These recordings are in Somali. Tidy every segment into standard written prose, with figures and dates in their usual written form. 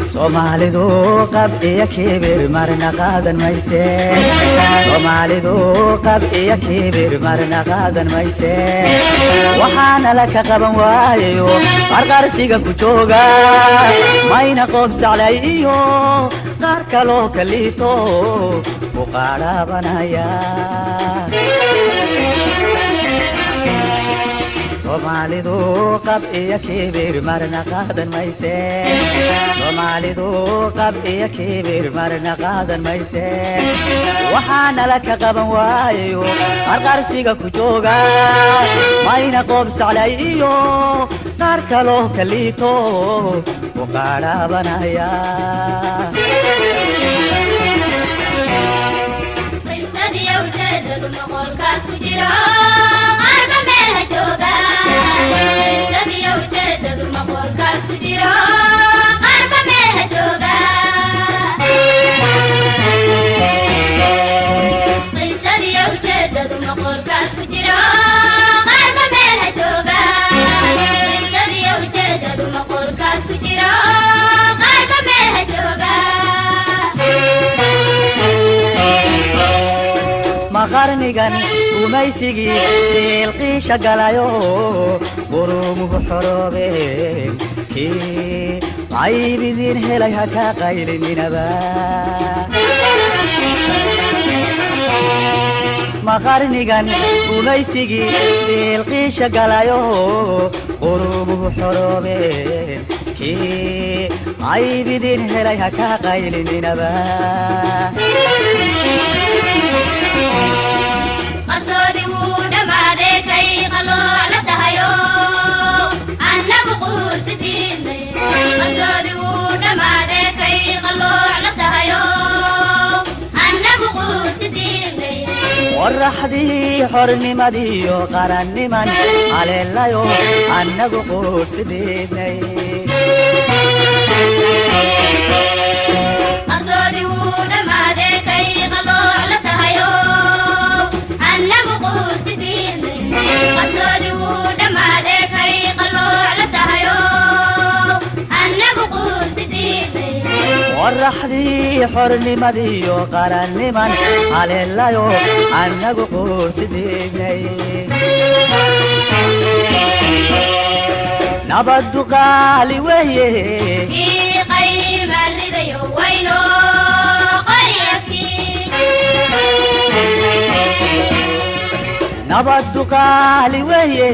Somalidu qab iyo kibir marna qaadan mayse Somalidu qab iyo kibir marna qaadan mayse waxaana la ka qaban waayo qarqarsiga ku jooga mayna qof saclay iyo qaar kaloo kalito u qaarabanaya Somalidu qab iyo kibir marna qaadan mayse Somalidu qab iyo kibir marna qaadan mayse waxaana la ka qaban waayo qarqarsiga ku jooga mayna qof saclay iyo qaar kaloo kalito u qaarabanaya qintadii awjeedadu maqolkaas ku jiro qarba meel ha jooga qintadii awjeedadu maqolkaas ku jiro qarba meel ha jooga qintadii awjeedadu maqolkaas ku jiro qarba meel ha jooga qintadii awjeedadu maqolkaas ku jiro qarba meel ha jooga maqarnigan umaysigii ilqiisha galayo qurumuhu xoroobeen kii qaybidiin helay ha ka qaylininaba maqarnigan umaysigii ilqiisha galayo qurumuhu xoroobeen kii qaybidiin helay ha ka qaylininaba qarsoodi wuu dhammaadee kay qalooc la tahayo annagu quusidiinay qarsoodi wuu dhammaadee kay qalooc la tahayo annagu quusidiinay qorraxdii xornimadiiyo qaranniman haleelayo annagu quursidiinay qarsoodi wuu dhammaadee kay qalooc la tahayo annagu quusidiinay qarsoodi wuu dhammaadee kay qalooc la tahayo annagu quusidiinay qorraxdii xornimadiiyo qaranniman haleelayo annagu quursidiinay nabaddu qaali weeye kii qayma ridayo wayno qaryakii nabaddu qaali weeye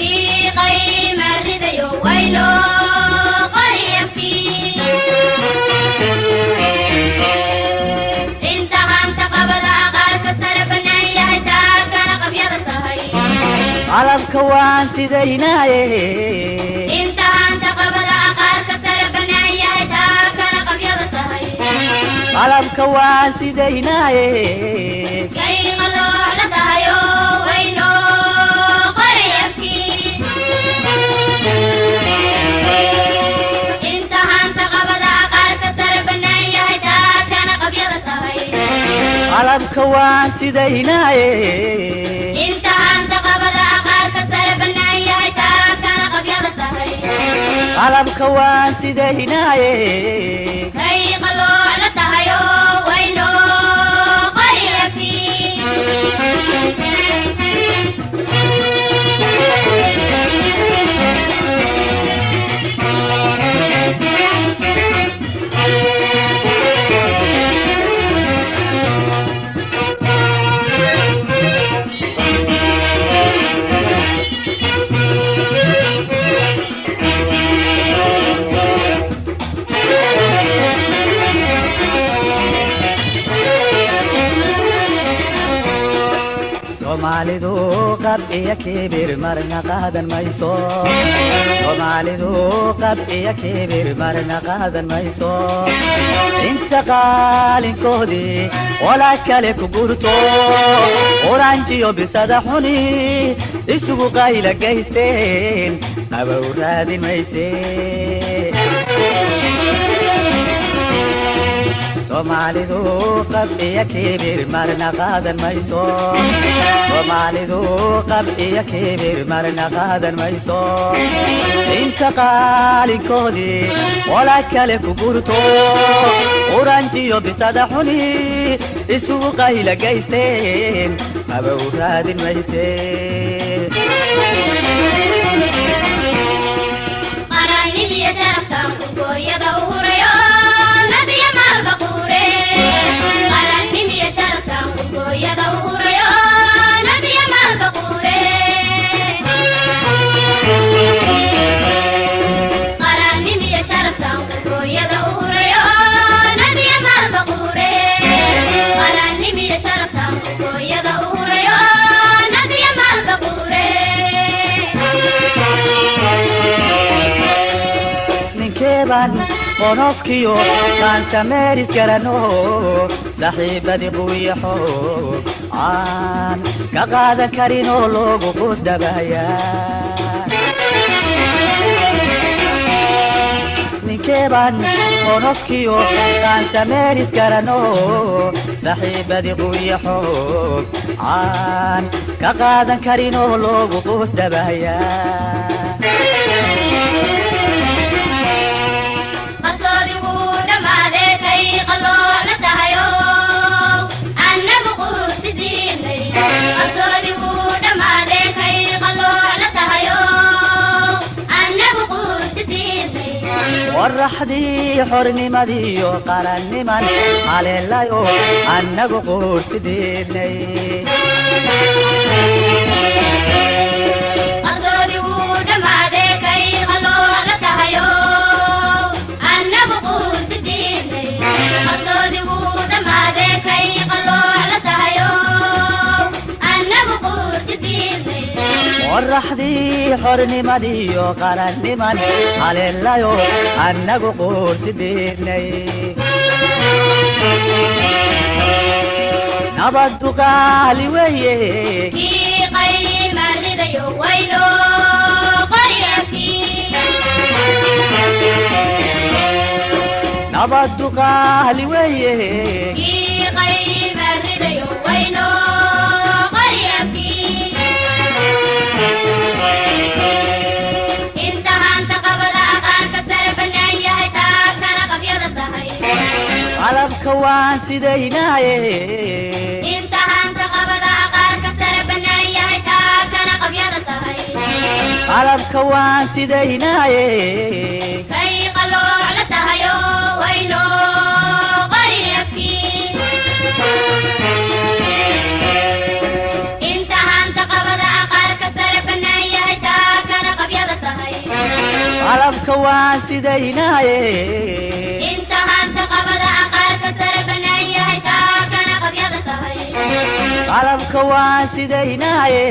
kii qayma ridayo wayno qaryakii inta hanta qabada qaarka sare bannaan yahay taagana qabyada tahay qalabka waan sidaynaaye inta hanta qabada qaarka sare bannaan yahay taagana qabyada tahay qalabka waan sidaynaaye kay qalooc la tahayo wayno qaryakii inta hanta qabada qaarka sare bannaan yahay taagana qabyada tahay qalabka waan sidaynaaye inta hanta qabada qaarka sare bannaan yahay taagana qabyada tahay qalabka waan sidaynaaye kay qalooc la tahayo wayno qaryakii Somalidu qab iyo kibir marna qaadan mayso Somalidu qab iyo kibir marna qaadan mayso inta qaalinkoodii wala kale ku gurto oranjiyo bisada xuni isugu qayla geysteen qabow raadin mayse soomaalidu qab iyo kibir marna qaadan mayso soomaalidu qab iyo kibir marna qaadan mayso inta qaalinkoodii wala kale ku gurto oranjiyo bisada xuni isugu qayla gaysteen haba u raadin mayse qaranimiya sharaftan kurkooyada u hurayo nabiya maalbaquure qaranimiya sharaftan kurkooyada u hurayo nabiya maalbaquure qaranimiya sharaftan kurkooyada u hurayo nabiya maalbaquure qaranimiya sharaftan kurkooyada u hurayo nabiya maalbaquure ninkeeban qonofkiyo kaan sameeris garano saaxiibadii quwiya xoog aan ka qaadan karin oo loogu quus dhabaya ninkeeban qonofkiyo kaan sameeris garano saaxiibadii quwiya xoog aan ka qaadan karin oo loogu quus dhabaya waraxdii xornimadiyo qaranniman haleelayo annagu quursidiinay waraxdii xornimadiyo qaranniman haleelayo annagu quursidiinay nabaddu qaali weeye nabaddu qaali weeye qalabka waan sidaynaaye intahaanta qabada qaarka sare bannaan yahay taa kana qabyada tahay qalabka waan sidaynaaye kay qalooc la tahayo wayno qaryabkii intahaanta qabada qaarka sare bannaan yahay taa kana qabyada tahay qalabka waan sidaynaaye intahaanta qabada qalabka waan sidaynaaye